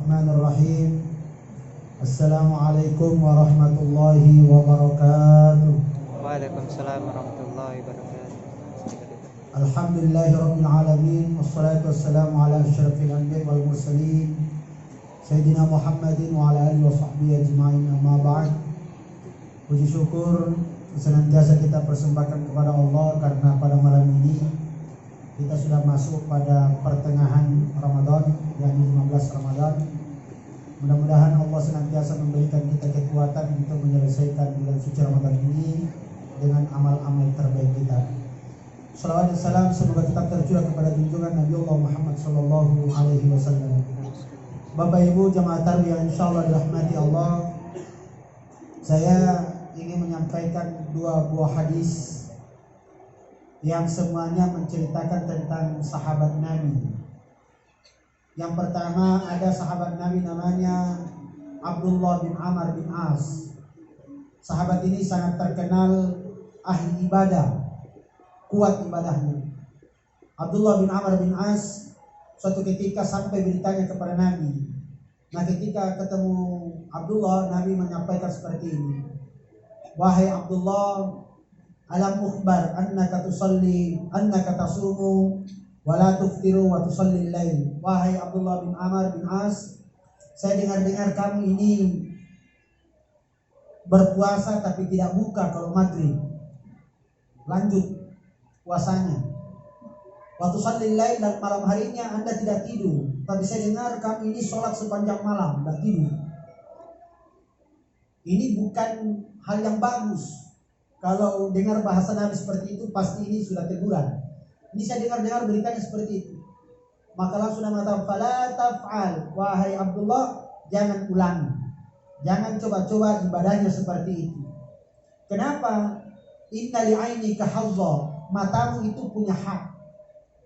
Bismillahirrahmanirrahim. Assalamualaikum warahmatullahi wabarakatuh. Waalaikumsalam warahmatullahi wabarakatuh. Alhamdulillahirabbil alamin wassalatu wassalamu ala asyrafil anbiya'i wal mursalin Sayyidina Muhammadin wa ala alihi wa sahbihi ajma'in, amma ba'd. Puji syukur senantiasa kita persembahkan kepada Allah karena pada malam ini kita sudah masuk pada pertengahan Ramadan, yakni 15 Ramadan. Mudah-mudahan Allah senantiasa memberikan kita kekuatan untuk menyelesaikan bulan suci Ramadan ini dengan amal-amal terbaik kita. Salawat dan salam semoga tetap tercurah kepada junjungan Nabi Allah Muhammad sallallahu alaihi wasallam. Bapak Ibu jamaah tarwiyah yang insyaallah dirahmati Allah, saya ingin menyampaikan dua buah hadis yang semuanya menceritakan tentang sahabat Nabi. Yang pertama ada sahabat Nabi namanya Abdullah bin Amr bin As. Sahabat ini sangat terkenal ahli ibadah, kuat ibadahnya. Abdullah bin Amr bin As suatu ketika sampai beritanya kepada Nabi. Nah, ketika ketemu Abdullah, Nabi menyampaikan seperti ini. Wahai Abdullah, alam ukhbar annaka tusalli annaka tasumu wa la tuftiru wa tusalli al-lail. Wahai Abdullah bin Amr bin As, saya dengar-dengar kamu ini berpuasa tapi tidak buka kalau maghrib, lanjut puasanya. Wa tusalli al-lail, dan malam harinya Anda tidak tidur. Tapi saya dengar kamu ini sholat sepanjang malam, tidak tidur. Ini bukan hal yang bagus. Kalau dengar bahasa Nabi seperti itu, pasti ini sudah teguran. Ini saya dengar-dengar beritanya seperti itu. Maka langsung Nabi mengatakan, fala taf'al, wahai Abdullah, jangan ulangi. Jangan coba-coba ibadahnya seperti itu. Kenapa? Inna li'ainika hadza, matamu itu punya hak,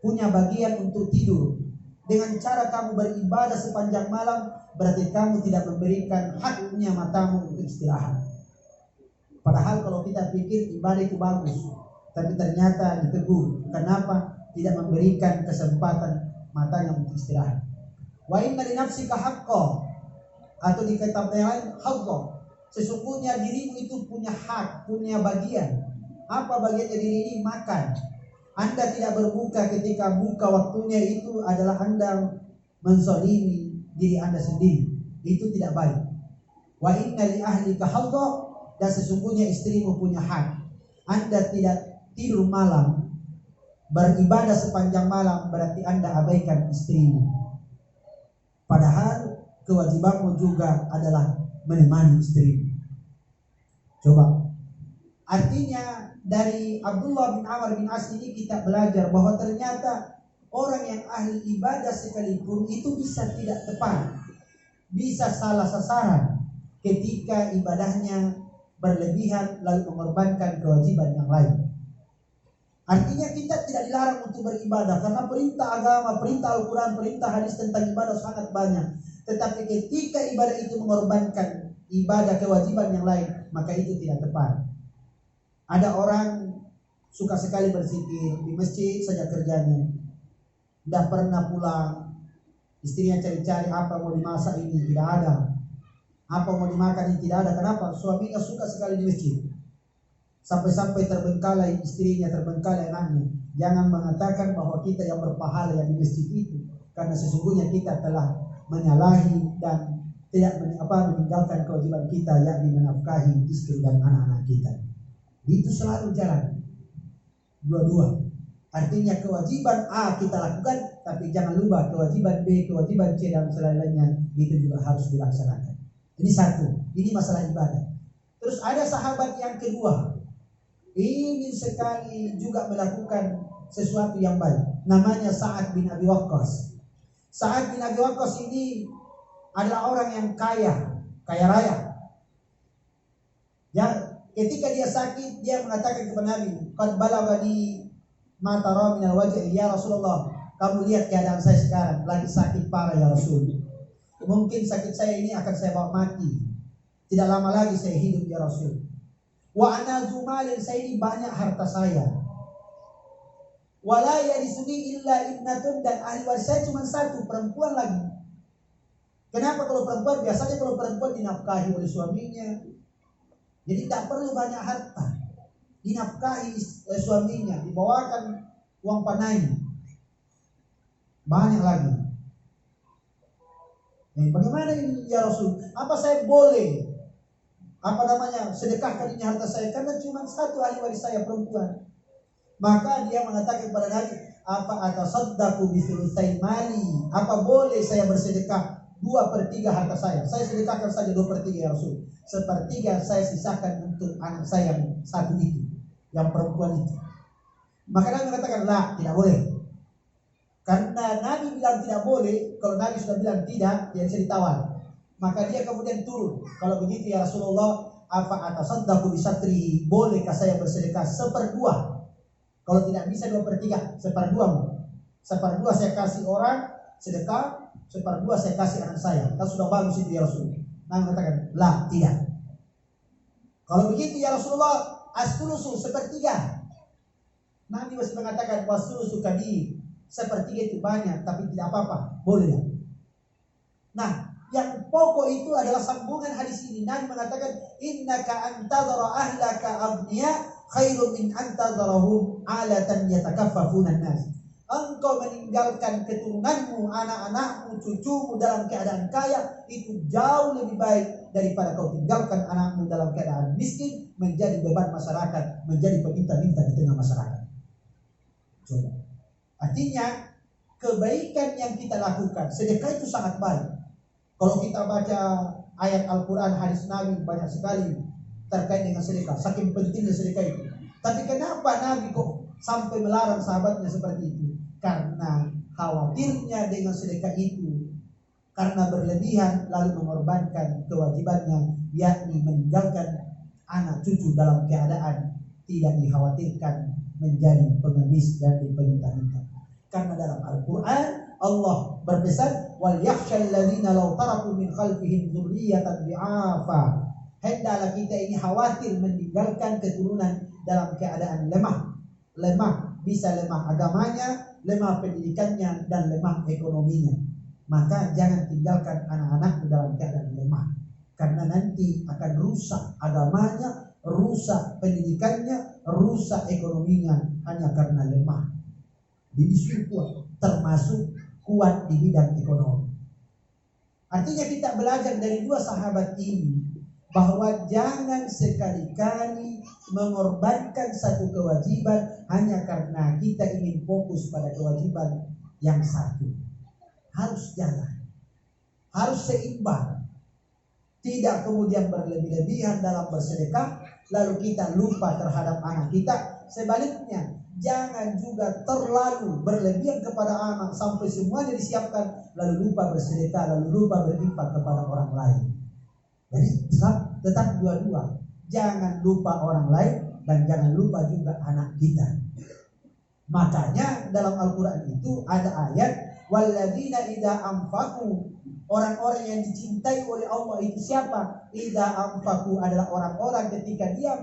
punya bagian untuk tidur. Dengan cara kamu beribadah sepanjang malam, berarti kamu tidak memberikan haknya matamu untuk istirahat. Padahal kalau kita pikir ibadah itu bagus, tapi ternyata ditegur. Kenapa? Tidak memberikan kesempatan matanya untuk istirahat. Wa inna li nafsika haqqan, atau di kitab yang lain haqqan. Sesungguhnya dirimu itu punya hak, punya bagian. Apa bagiannya diri ini? Makan. Anda tidak berbuka ketika buka waktunya, itu adalah Anda menzalimi diri Anda sendiri. Itu tidak baik. Wa inna li ahlika haqqan, dan sesungguhnya istrimu punya hak. Anda tidak tidur malam, beribadah sepanjang malam, berarti Anda abaikan istrimu. Padahal kewajibanmu juga adalah menemani istrimu. Coba. Artinya dari Abdullah bin Amr bin As ini kita belajar bahwa ternyata orang yang ahli ibadah sekalipun itu bisa tidak tepat, bisa salah sasaran ketika ibadahnya berlebihan lalu mengorbankan kewajiban yang lain. Artinya kita tidak dilarang untuk beribadah karena perintah agama, perintah Al-Quran, perintah hadis tentang ibadah sangat banyak. Tetapi ketika ibadah itu mengorbankan ibadah kewajiban yang lain, maka itu tidak tepat. Ada orang suka sekali berzikir di masjid saja kerjanya, tidak pernah pulang. Istrinya cari-cari apa mau dimasak ini, tidak ada. Apa mau dimakan ini, tidak ada. Kenapa? Suaminya suka sekali di masjid. Sampai-sampai terbengkalai istrinya, terbengkalai anaknya. Jangan mengatakan bahwa kita yang berpahala yang di masjid itu, karena sesungguhnya kita telah menyalahi dan tidak meninggalkan kewajiban kita, yakni menafkahi istri dan anak-anak kita. Itu selalu jalan dua-dua. Artinya kewajiban A kita lakukan, tapi jangan lupa kewajiban B, kewajiban C dan selain-lainnya itu juga harus dilaksanakan. Ini satu, ini masalah ibadah. Terus ada sahabat yang kedua, ingin sekali juga melakukan sesuatu yang baik. Namanya Sa'ad bin Abi Waqqas. Sa'ad bin Abi Waqqas ini adalah orang yang kaya raya. Ya, ketika dia sakit, dia mengatakan kepada Nabi, "Qad balagani ma tara min al-wajh ya Rasulullah." Kamu lihat keadaan saya sekarang, lagi sakit parah ya Rasul. Mungkin sakit saya ini akan saya bawa mati. Tidak lama lagi saya hidup ya Rasul. Wa ana zumalin, saya ini banyak harta saya. Wala yarisuni illa ibnatun, dan ahli waris saya cuma satu, perempuan lagi. Kenapa kalau perempuan? Biasanya kalau perempuan dinafkahi oleh suaminya, jadi tak perlu banyak harta. Dinafkahi suaminya, dibawakan uang panai, banyak lagi. Bagaimana ini ya Rasul? Apa saya boleh sedekahkan ini harta saya? Karena cuma satu ahli waris saya perempuan. Maka dia mengatakan kepada Nabi, apa atasaddaqu bi thulutsa'i mali? Apa boleh saya bersedekah 2/3 harta saya? Saya sedekahkan saja 2/3 ya Rasul. 1/3 saya sisakan untuk anak saya yang satu itu, yang perempuan itu. Maka Nabi mengatakan, "La, tidak boleh." Karena Nabi bilang tidak boleh, kalau Nabi sudah bilang tidak, dia bisa ditawar. Maka dia kemudian turun. Kalau begitu ya Rasulullah, apa atasaddaqu bi syatri? Bolehkah saya bersedekah 1/2? Kalau tidak bisa 2/3, 1/2. 1/2 saya kasih orang sedekah, 1/2 saya kasih anak saya. Kan sudah bagus itu ya Rasul. Nabi mengatakan, "La, tidak." Kalau begitu ya Rasulullah, as-sulusu 1/3. Nabi masih mengatakan was-sulusu kabir. 1/3 itu banyak, tapi tidak apa-apa, boleh ya. Nah, yang pokok itu adalah sambungan hadis ini. Nabi mengatakan, "Innaka antadhara ahlaka abniya khairun min antadharahum alatan yatakaffafuna an-nas." Engkau meninggalkan keturunanmu, anak-anakmu, cucumu dalam keadaan kaya, itu jauh lebih baik daripada kau tinggalkan anakmu dalam keadaan miskin, menjadi beban masyarakat, menjadi peminta-minta di tengah masyarakat. Coba. Artinya, kebaikan yang kita lakukan, sedekah itu sangat baik. Kalau kita baca ayat Al-Quran, hadis Nabi banyak sekali terkait dengan sedekah, saking pentingnya sedekah itu. Tapi kenapa Nabi kok sampai melarang sahabatnya seperti itu? Karena khawatirnya dengan sedekah itu, karena berlebihan lalu mengorbankan kewajibannya, yakni meninggalkan anak cucu dalam keadaan tidak dikhawatirkan menjadi pengemis dan dipeminta-minta. Karena dalam Al-Quran Allah berpesan, wal yakhshal ladzina law taraku min khalfihim dzurriyyatan dhi'afa. Hendaklah kita ini khawatir meninggalkan keturunan dalam keadaan lemah. Bisa lemah agamanya, lemah pendidikannya, dan lemah ekonominya. Maka jangan tinggalkan anak-anak dalam keadaan lemah, karena nanti akan rusak agamanya, rusak pendidikannya, rusak ekonominya hanya karena lemah. Jadi kuat, termasuk kuat di bidang ekonomi. Artinya kita belajar dari dua sahabat ini bahwa jangan sekali-kali mengorbankan satu kewajiban hanya karena kita ingin fokus pada kewajiban yang satu. Harus jalan, harus seimbang. Tidak kemudian berlebih-lebihan dalam bersedekah lalu kita lupa terhadap anak kita. Sebaliknya, jangan juga terlalu berlebihan kepada anak sampai semuanya disiapkan lalu lupa bersedekah, lalu lupa berinfak kepada orang lain. Jadi tetap dua-dua. Jangan lupa orang lain dan jangan lupa juga anak kita. Makanya dalam Al-Quran itu ada ayat, walladzina idza anfaqu, orang-orang yang dicintai oleh Allah itu siapa? Idza anfaqu adalah orang-orang ketika dia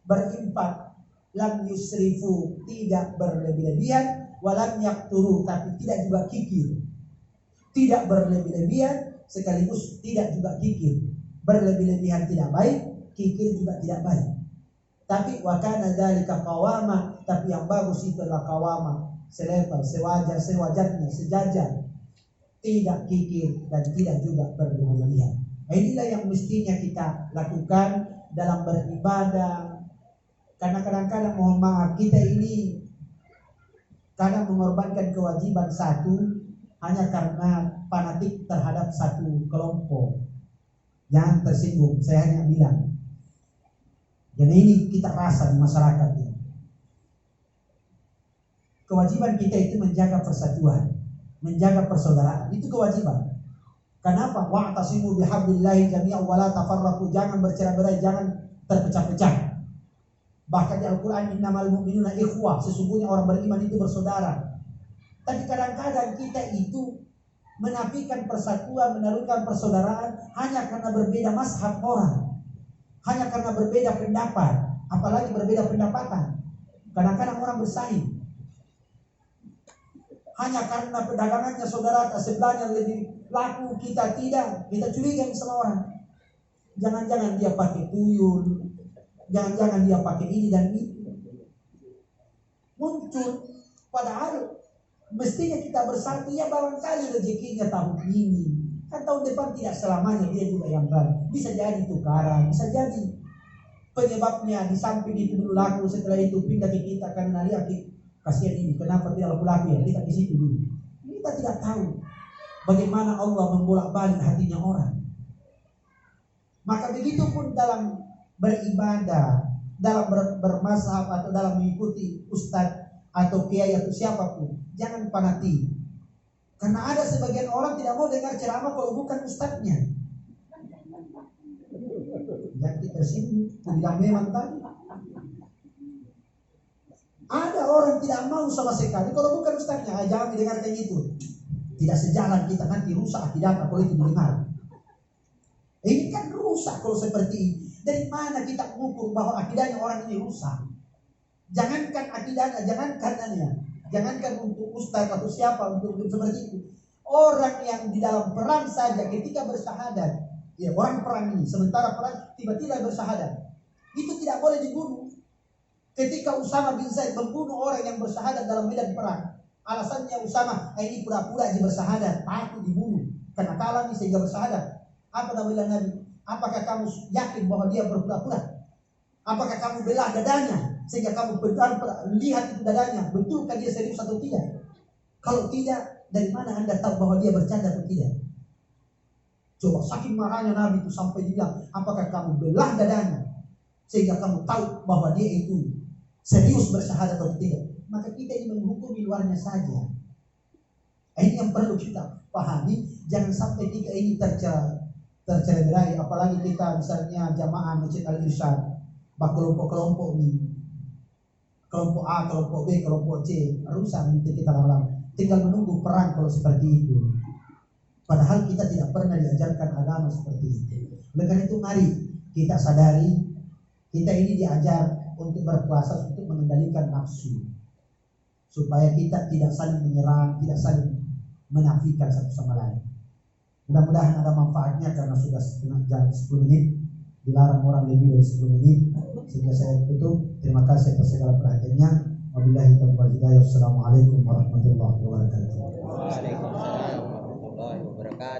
berinfak, lam yusrifu, tidak berlebih-lebihan, walam yakturu, tapi tidak juga kikir. Tidak berlebih-lebihan sekaligus tidak juga kikir. Berlebih-lebihan tidak baik, kikir juga tidak baik. Tapi wa kana dzalika qawama, tapi yang bagus itu adalah qawama, selevel, sewajarnya, sejajar. Tidak kikir dan tidak juga berlebih-lebihan. Inilah yang mestinya kita lakukan dalam beribadah. Karena kadang-kadang mohon maaf kita ini kadang mengorbankan kewajiban satu hanya karena fanatik terhadap satu kelompok. Jangan tersinggung, saya hanya bilang. Dan ini kita rasa di masyarakat ini. Kewajiban kita itu menjaga persatuan, menjaga persaudaraan. Itu kewajiban. Kenapa? Wa'tasimu bihablillahi jami'an wa la tafarraqu. Jangan bercerai-berai, jangan terpecah-pecah. Bahkan di Al-Quran, innamal mu'minuna ikhwah, sesungguhnya orang beriman itu bersaudara. Tapi kadang-kadang kita itu menafikan persatuan, menaruhkan persaudaraan hanya karena berbeda mazhab orang, hanya karena berbeda pendapat, apalagi berbeda pendapatan. Kadang-kadang orang bersaing. hanya karena perdagangannya saudara sebelahnya lebih laku, kita tidak, kita curiga sama orang. Jangan-jangan dia pakai tuyul, jangan-jangan dia pakai ini dan itu. Muncul, padahal mestinya kita bersatu, ya barangkali rezekinya tahun ini, kan tahun depan tidak selamanya dia juga yang baru. Bisa jadi tukaran, bisa jadi penyebabnya di samping itu dulu laku, setelah itu pindah ke kita karena lihat kasihan ini, kenapa tidak laku ya, kita ke situ dulu. Kita tidak tahu bagaimana Allah membolak-balik hatinya orang. Maka begitu pun dalam beribadah, dalam bermazhab atau dalam mengikuti ustadz atau kiai atau siapapun, jangan fanatik. Karena ada sebagian orang tidak mau dengar ceramah kalau bukan ustadznya. Jadi tersinggung, tidak memang tadi. Ada orang tidak mau sama sekali kalau bukan ustadznya. Jangan didengarkan itu. Tidak sejalan kita, nanti rusak akidah kalau itu didengar. Ini kan rusak kalau seperti ini. Dari mana kita mengukur bahwa akidahnya orang ini rusak? Jangankan akidahnya, jangankan untuk ustaz atau siapa untuk seperti itu. Orang yang di dalam perang saja ketika bersyahadat, ya orang perang ini, sementara perang tiba-tiba bersyahadat, itu tidak boleh dibunuh. Ketika Usama bin Zaid membunuh orang yang bersyahadat dalam medan perang, alasannya Usama ini pura-pura dia bersyahadat, takut dibunuh karena kalah sehingga bersyahadat. Apa bilang Nabi? Apakah kamu yakin bahwa dia berpura-pura? Apakah kamu belah dadanya sehingga kamu lihat itu dadanya, betulkah dia serius atau tidak? Kalau tidak, dari mana Anda tahu bahwa dia bercanda atau tidak? Coba saking marahnya Nabi itu sampai dia, apakah kamu belah dadanya sehingga kamu tahu bahwa dia itu serius bersyahadat atau tidak? Maka kita ini menghukumi luarnya saja. Ini yang perlu kita pahami. Jangan sampai kita ini tercederai, apalagi kita misalnya jamaah Masjid Al-Irsyad, kelompok-kelompok ini, kelompok A, kelompok B, kelompok C, rusak nanti kita lama-lama. Tinggal menunggu perang kalau seperti itu. Padahal kita tidak pernah diajarkan agama seperti itu. Oleh karena itu mari kita sadari, kita ini diajar untuk berpuasa untuk mengendalikan nafsu, supaya kita tidak saling menyerang, tidak saling menafikan satu sama lain. Mudah-mudahan ada manfaatnya karena sudah setengah jam 10 menit. Dilarang orang lebih dari 10 menit. Sehingga saya tutup. Terima kasih atas segala perhatiannya. Wabillahi taufiq wal hidayah. Wassalamualaikum warahmatullahi wabarakatuh. Waalaikumsalam warahmatullahi wabarakatuh.